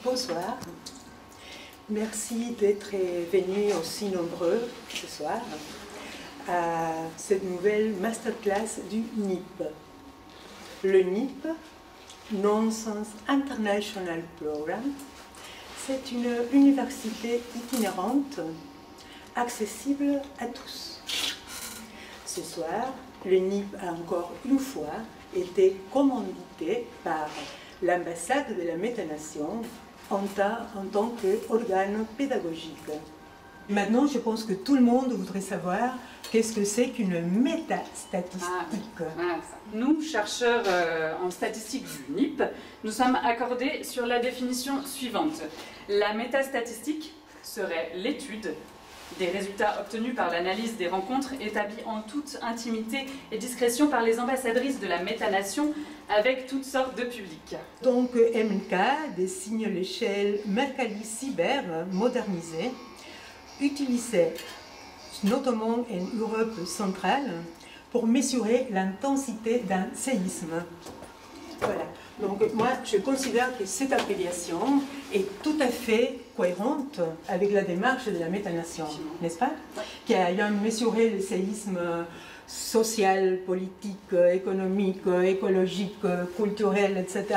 Bonsoir. Merci d'être venus aussi nombreux ce soir à cette nouvelle masterclass du NIP. Le NIP, Nonsense International Program, c'est une université itinérante accessible à tous. Ce soir, le NIP a encore une fois été commandité par l'ambassade de la métanation en tant qu'organe pédagogique. Maintenant, je pense que tout le monde voudrait savoir qu'est-ce que c'est qu'une métastatistique. Nous, chercheurs en statistique du NIP, nous sommes accordés sur la définition suivante. La métastatistique serait l'étude des résultats obtenus par l'analyse des rencontres établies en toute intimité et discrétion par les ambassadrices de la métanation avec toutes sortes de publics. Donc MK désigne l'échelle Mercalli-Cyber modernisée, utilisée notamment en Europe centrale pour mesurer l'intensité d'un séisme. Voilà. Donc moi, je considère que cette appellation est tout à fait cohérente avec la démarche de la métanation, n'est-ce pas? Qui a mesuré le séisme social, politique, économique, écologique, culturel, etc.,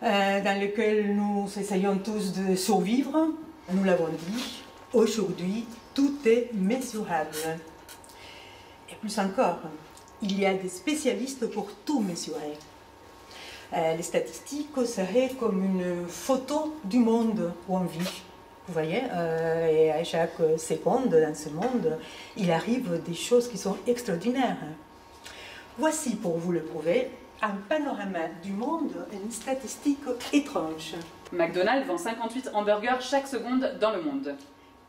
dans lequel nous essayons tous de survivre. Nous l'avons dit, aujourd'hui, tout est mesurable. Et plus encore, il y a des spécialistes pour tout mesurer. Les statistiques seraient comme une photo du monde où on vit. Vous voyez, et à chaque seconde dans ce monde, il arrive des choses qui sont extraordinaires. Voici, pour vous le prouver, un panorama du monde, une statistique étrange. McDonald's vend 58 hamburgers chaque seconde dans le monde.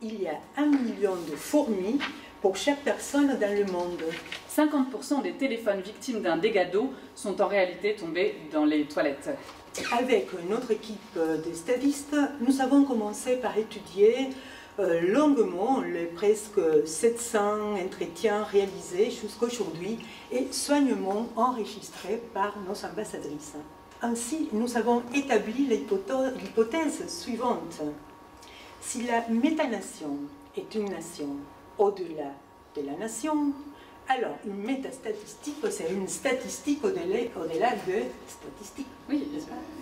Il y a 1 million de fourmis pour chaque personne dans le monde. 50% des téléphones victimes d'un dégât d'eau sont en réalité tombés dans les toilettes. Avec notre équipe de statistes, nous avons commencé par étudier longuement les presque 700 entretiens réalisés jusqu'à aujourd'hui et soigneusement enregistrés par nos ambassadrices. Ainsi, nous avons établi l'hypothèse suivante. Si la métanation est une nation au-delà de la nation, alors une métastatistique, c'est une statistique au-delà de statistiques. Oui,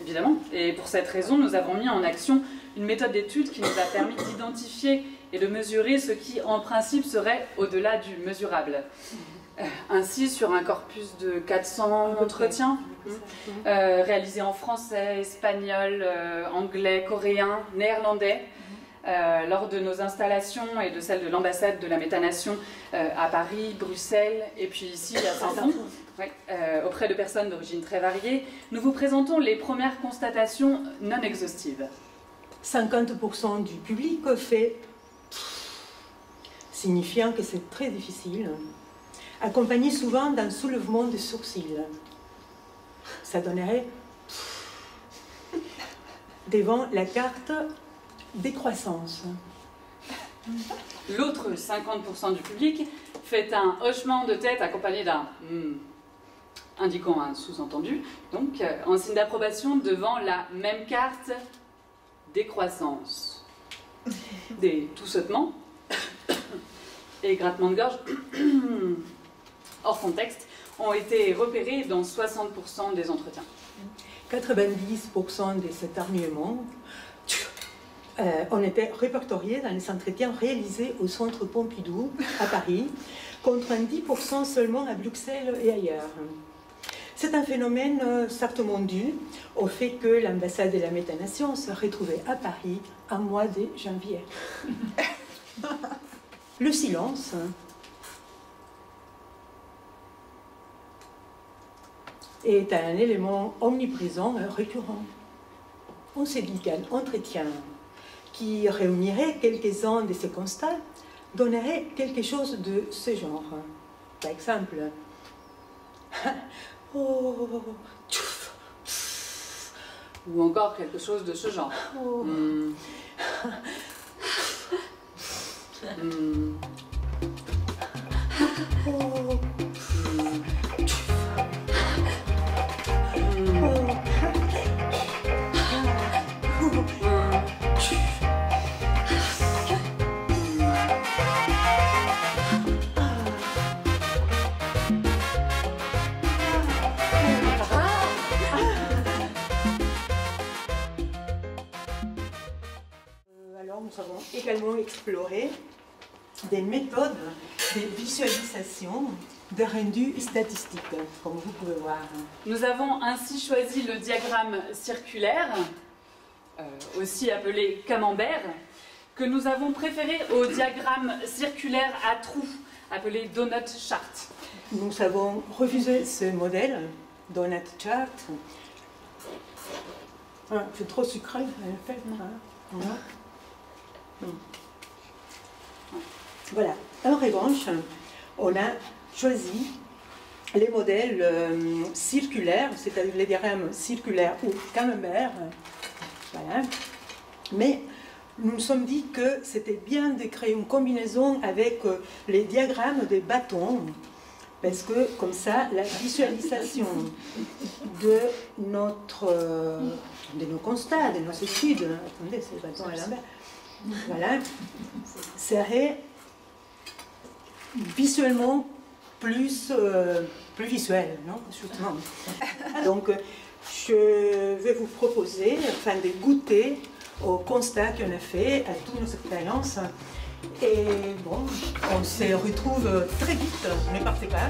évidemment. Et pour cette raison, nous avons mis en action une méthode d'étude qui nous a permis d'identifier et de mesurer ce qui, en principe, serait au-delà du mesurable. Ainsi, sur un corpus de 400 entretiens, réalisés en français, espagnol, anglais, coréen, néerlandais, lors de nos installations et de celles de l'ambassade de la métanation à Paris, Bruxelles et puis ici à Saint-Fond, auprès de personnes d'origine très variées, nous vous présentons les premières constatations non exhaustives. 50% du public fait signifiant que c'est très difficile, accompagné souvent d'un soulèvement de sourcils. Ça donnerait devant la carte décroissance. L'autre 50% du public fait un hochement de tête accompagné d'un indiquant un sous-entendu, donc en signe d'approbation devant la même carte décroissance. Des tout-sautements et grattements de gorge hors contexte ont été repérés dans 60% des entretiens. 90% de cet armement ont été répertoriés dans les entretiens réalisés au Centre Pompidou à Paris, contre un 10% seulement à Bruxelles et ailleurs. C'est un phénomène certainement dû au fait que l'ambassade de la métanation se retrouvait à Paris en mois de janvier. Le silence est un élément omniprésent et récurrent. On s'est dit qu'un entretien qui réunirait quelques-uns de ces constats donnerait quelque chose de ce genre. Par exemple, ou encore quelque chose de ce genre. Alors nous avons également exploré des méthodes de visualisation de rendus statistiques, comme vous pouvez voir. Nous avons ainsi choisi le diagramme circulaire, aussi appelé camembert, que nous avons préféré au diagramme circulaire à trous, appelé donut chart. Nous avons refusé ce modèle, donut chart. Ah, c'est trop sucré, en fait. Voilà. En revanche, on a choisi les modèles circulaires, c'est-à-dire les diagrammes circulaires ou camembert. Voilà. Mais nous nous sommes dit que c'était bien de créer une combinaison avec les diagrammes des bâtons, parce que comme ça, la visualisation de nos constats, de nos études, attendez, c'est le bâton à l'envers, voilà, serait visuellement plus visuel, non? Justement. Donc, je vais vous proposer, enfin, de goûter aux constats qu'on a fait, à toutes nos expériences. Et bon, on se retrouve très vite, ne partez pas.